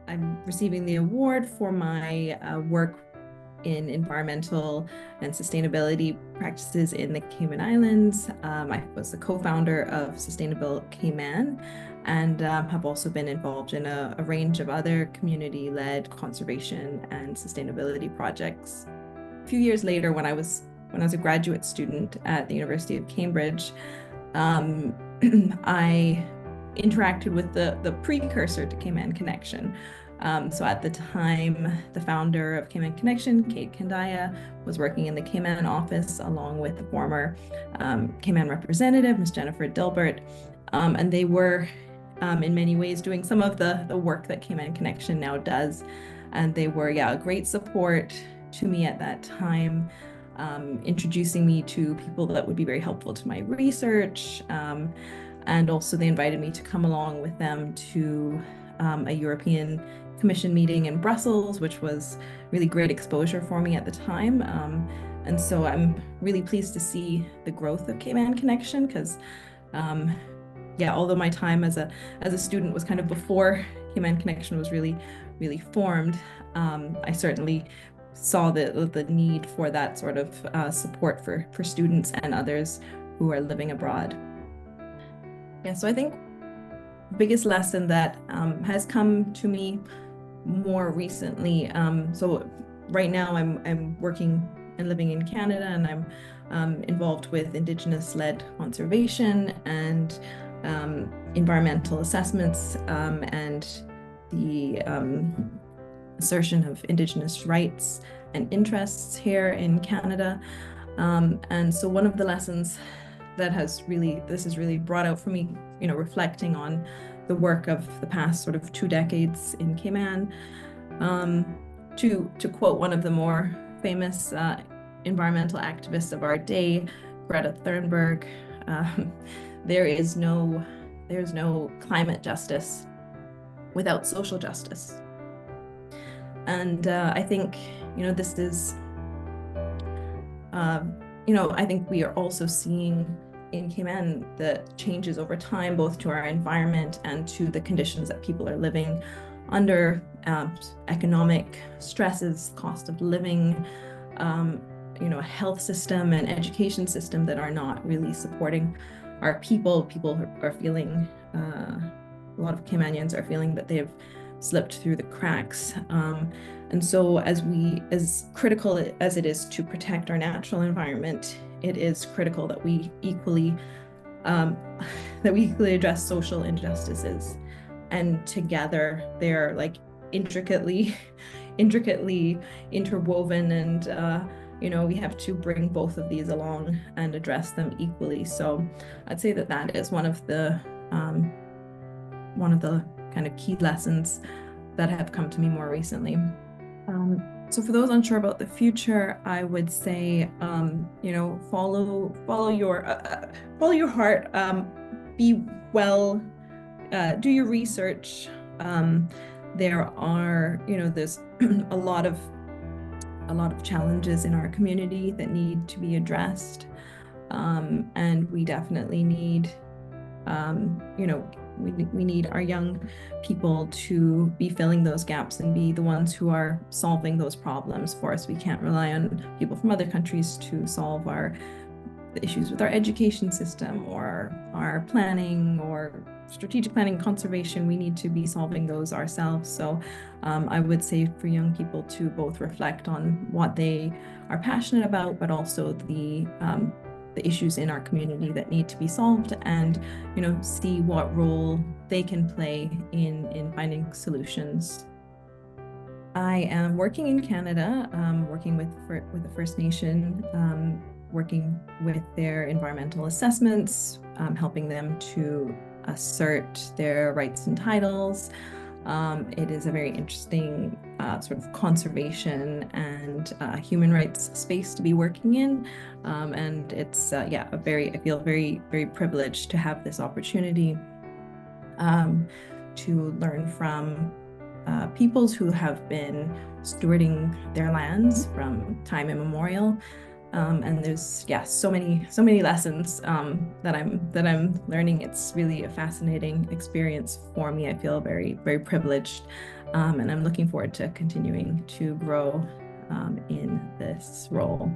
I'm receiving the award for my work in environmental and sustainability practices in the Cayman Islands. I was the co-founder of Sustainable Cayman and have also been involved in a range of other community-led conservation and sustainability projects. A few years later, when I was a graduate student at the University of Cambridge, I interacted with the precursor to Cayman Connection. So at the time, the founder of Cayman Connection, Kate Kandaya, was working in the Cayman office along with the former Cayman representative, Ms. Jennifer Dilbert, and they were in many ways doing some of the work that Cayman Connection now does. And they were, a great support to me at that time, introducing me to people that would be very helpful to my research. And also they invited me to come along with them to a European Commission meeting in Brussels, which was really great exposure for me at the time. And so I'm really pleased to see the growth of Cayman Connection because, although my time as a student was kind of before Cayman Connection was really formed, I certainly saw the need for that sort of support for students and others who are living abroad. Yeah, so I think the biggest lesson that has come to me more recently, so right now I'm working and living in Canada, and I'm involved with Indigenous-led conservation and environmental assessments and the assertion of Indigenous rights and interests here in Canada. And so one of the lessons that has really brought out for me, reflecting on the work of the past sort of 2 decades in Cayman, to quote one of the more famous environmental activists of our day, Greta Thunberg, there's no climate justice without social justice. And I think, this is, I think we are also seeing in Cayman the changes over time, both to our environment and to the conditions that people are living under, economic stresses, cost of living, a health system and education system that are not really supporting our people. People are feeling, a lot of Caymanians are feeling that they've slipped through the cracks. And so as critical as it is to protect our natural environment, it is critical that we equally address social injustices. And together they're like intricately interwoven, and we have to bring both of these along and address them equally. So I'd say that is one of the kind of key lessons that have come to me more recently. So for those unsure about the future, I would say, follow your heart, be well, do your research. There are, there's a lot of challenges in our community that need to be addressed, and we definitely need, we need our young people to be filling those gaps and be the ones who are solving those problems for us. We can't rely on people from other countries to solve the issues with our education system or our planning or strategic planning, conservation. We need to be solving those ourselves. So I would say for young people to both reflect on what they are passionate about, but also the issues in our community that need to be solved, and see what role they can play in finding solutions. I am working in Canada, working with the First Nation, working with their environmental assessments, helping them to assert their rights and titles. It is a very interesting sort of conservation and human rights space to be working in, and it's I feel very, very privileged to have this opportunity to learn from peoples who have been stewarding their lands from time immemorial, And there's so many lessons that I'm learning. It's really a fascinating experience for me. I feel very privileged, and I'm looking forward to continuing to grow in this role.